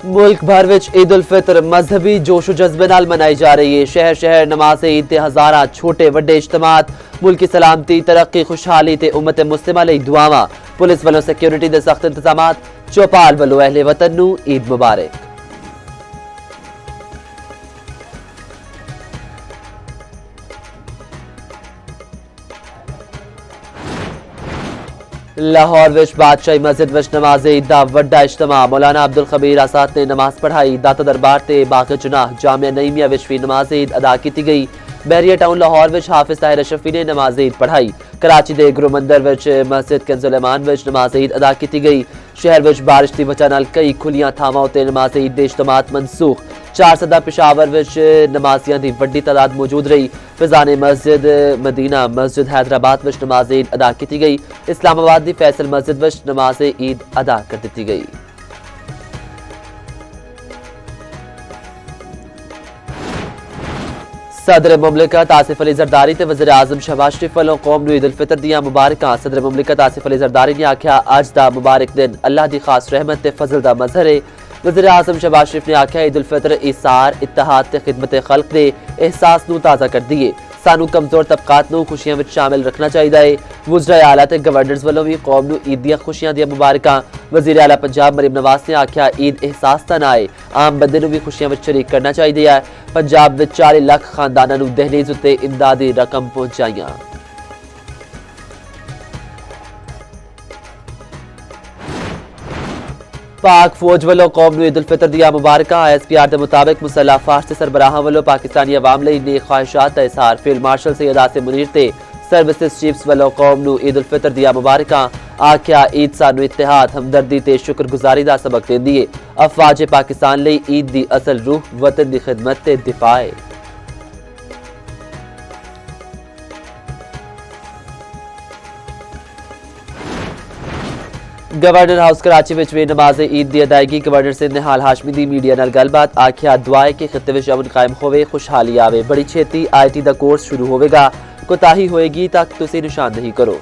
मुल्क भर विच ईद उल फितर मजहबी जोशो जज्बे नाल मनाई जा रही है। शहर शहर नमाज ईद ते हजारा छोटे वड्डे इज्तमात, मुल्क की सलामती तरक्की खुशहाली ते उम्मत मुस्लिमा लई दुआवां। पुलिस वालों सिक्योरिटी दे सख्त इंतजामात, चौपाल वालों अहले वतन नू ईद मुबारक। लाहौर विच बादशाही मस्जिद विच नमाज ईद दा वड्डा इज्तमा। मौलाना अब्दुल खबीर आसाद ने नमाज पढ़ाई। दाता दरबार ते बाग जुनाह जामिया नईमिया विच भी नमाज ईद अदा की गई। बैरिया टाउन लाहौर विच हाफिज ताहिर अशरफी ने नमाज ईद पढ़ाई। कराची दे गुरु मंदिर विच मस्जिद कंजुलेमान विच नमाज ईद अदा की गई। शहर विच बारिश की वजह नाल कई खुलियां थावां उत्ते नमाज ईद दे इज्तमात मनसूख। चार सदा पिशावर विच नमाजियां दी वड्डी तादाद मौजूद रही। फिजान मस्जिद मदीना मस्जिद हैदराबाद विच नमाज ईद अदा की गई। इस्लामाबाद दी फैसल मस्जिद विच नमाज ईद अदा कर दी गई। सदर मुमलिकत आसिफ अली जरदारी ते वज़ीर आज़म शहबाज शरीफ वालों कौम नू ईद उल फितर दियां मुबारकां। सदर मुमलिकत आसिफ अली जरदारी ने आख्या अज दा मुबारक दिन अल्लाह दी खास रहमत ते फजल दा मजहर है। वज़ीर आज़म शहबाज शरीफ ने आख्या ईद उल फितर इसार इत्तेहाद ते खिदमत खल्क दे एहसास नू ताज़ा कर दिए। सानू कमजोर तबकात नू खुशियां विच शामिल रखना चाहिए। वुज़रा आला ते गवर्नर्स वालों भी कौम नू ईद दियां खुशियां दियां मुबारकां। वज़ीर आला पंजाब मरीम नवाज ने आख्या ईद एहसास दा ना है, आम बंदे नू भी खुशियां विच शरीक करना चाहिए। पंजाब विच 40 लाख खानदानां नू दहलीज उत्ते इमदादी रकम पहुंचाइयां। पाक फौज वालों कौम नू ईद उल फितर दियां मुबारकां। ISPR के मुताबिक मुसल्ह अफवाज ते सरबराहां वालों पाकिस्तानी अवाम लई नेक ख्वाहिशात दा इजहार। फील्ड मार्शल सैयद आसिम मुनीर ते सर्विसेज चीफ्स वालों कौम नू ईद उल फितर दियां मुबारकां। आख्या ईद सानू इत्तेहाद हमदर्दी ते शुक्रगुजारी दा सबक देंदी है। अफवाज पाकिस्तान लई ईद दी असल रूह वतन दी खिदमत ते दिफा है। गवर्नर हाउस कराची विच भी नमाज ईद की अदायगी। गवर्नर सिंध निहाल हाशमी दी मीडिया नाल गलबात। आख्या दुआ कि खित्ते विच अमन कायम होवे, खुशहाली आवे। बड़ी छेती IT दा कोर्स शुरू होवेगा, कोताही होएगी तक तुसी निशानदेही करो।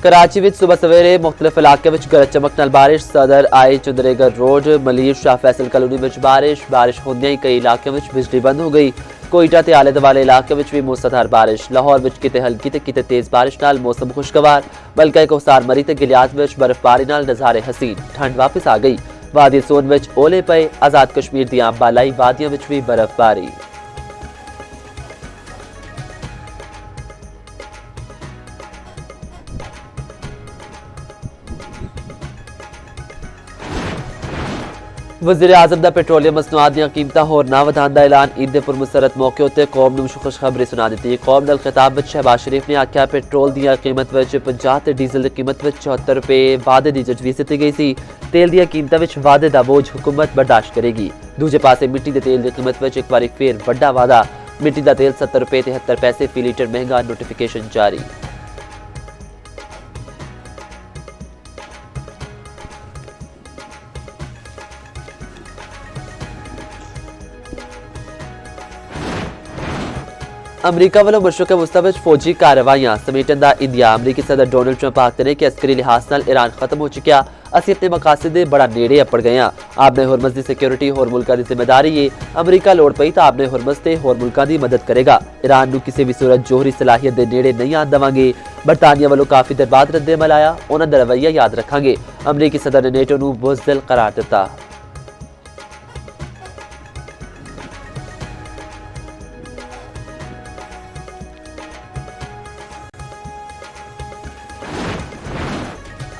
कराची विच सुबह सवेरे मुख्तलिफ इलाके विच गरज चमक नाल बारिश। सदर आई चुंदरेगर रोड मलीर शाह फैसल कॉलोनी विच बारिश होंदियां ही कई इलाकों विच बिजली बंद हो गई। कोयटा ते आले दुआले इलाके विच भी मूसलाधार बारिश। लाहौर विच किते हल्की ते किते तेज बारिश नाल मौसम खुशगवार। बल्कि कोसार मरी ते गिलियात विच बर्फबारी नाल नज़ारे हसीन। ठंड वापस आ गई। वादी सोन विच ओले पे। आजाद कश्मीर दियां बालाई वादियां विच भी बर्फबारी। वज़ीर आज़म दा पेट्रोलियम मसनूआत दीयां कीमतां होर ना वधाउण दा ऐलान। ईद दे पुरमसरत मौके उत्ते कौम नूं खुशखबरी सुना दी। कौम नाल खिताब विच शहबाज शरीफ ने आख्या पेट्रोल दीयां कीमत विच 50 ते डीजल दी कीमत विच 74 रुपए वाधे दी तजवीज़ दित्ती गई सी। तेल दीयां कीमतां विच वाधे दा बोझ हुकूमत बर्दाश्त करेगी। दूजे पासे मिट्टी दे तेल दी कीमत विच एक बारी फिर वड्डा वाधा। मिट्टी दा तेल 70 रुपए 73 पैसे फी लीटर महंगा। नोटिफिकेशन जारी। अमरीका वालों मशरक़ वस्ता विच फौजी कार्रवाइयां समेटन दा इंडिया। अमरीकी सदर डोनाल्ड ट्रंप आखते ने कि अस्करी लिहाज नाल ईरान खत्म हो चुकिया, असीं अपने मकासद दे बड़ा नेड़े अपड़ गए हां। आपने हुरमज़ दी सिक्योरिटी होर मुल्कां दी जिम्मेदारी है। अमरीका लोड़ पई तां आपने हुरमज़ ते होर मुल्कां दी मदद करेगा। ईरान नूं किसी भी सूरत जोहरी सलाहियत दे नेड़े नहीं आन देवांगे। बरतानिया वालों काफ़ी देर बाद रद्द अमल आया, उन्हां दा रवैया याद रखांगे। अमरीकी सदर ने नेटो नूं बुज़दिल करार दिता।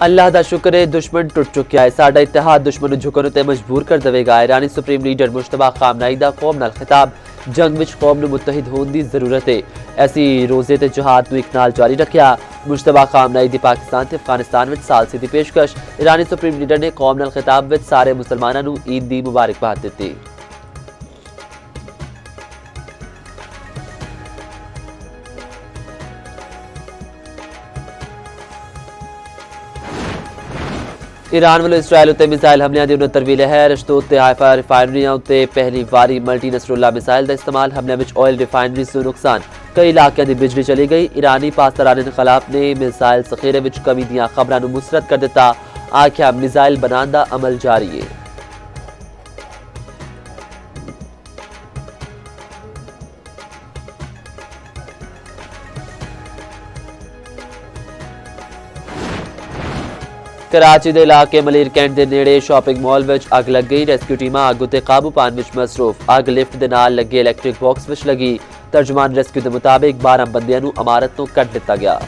अल्लाह दा शुक्र है दुश्मन टुट चुका है, साडा इत्तेहाद दुश्मन नूं झुकण ते मजबूर कर देवेगा। ईरानी सुप्रीम लीडर मुश्तबा खामनाई दा कौम नाल खिताब। जंग विच कौम नूं मुत्तहिद होण दी जरूरत है। ऐसी रोजे ते जिहाद नूं इक नाल जारी रखिया। मुश्तबा खामनाई दी पाकिस्तान ते अफगानिस्तान विच सालसी दी पेशकश। ईरानी सुप्रीम लीडर ने कौम नाल खिताब विच सारे मुसलमानां नूं ईद दी मुबारकबाद दित्ती। ईरान वालों इसराइल उत्ते मिसाइल हमलियां दी 69वीं लहर अशतोद ते हाइफा रिफाइनरियां उत्ते पहली वारी मल्टी नसरुल्ला मिसाइल का इस्तेमाल हमलियां विच ऑयल रिफाइनरीज़ नूं नुकसान कई इलाकों की बिजली चली गई। ईरानी पासदारान इनकलाब ने मिसाइल जखीरे विच कमी दीआं खबरां नूं मुस्तरद कर दिता। आख्या मिसाइल बनाने दा अमल जारी है। कराची के इलाके मलीर कैंट के नेड़े शॉपिंग मॉल में अग लग गई। रेस्क्यू टीमां अग उत्ते काबू पाने में मसरूफ। अग लिफ्ट के नाल लगे इलैक्ट्रिक बॉक्स में लगी। तर्जुमान रेस्क्यू के मुताबिक 12 बंदियां नूं इमारत तो कट दिता गया।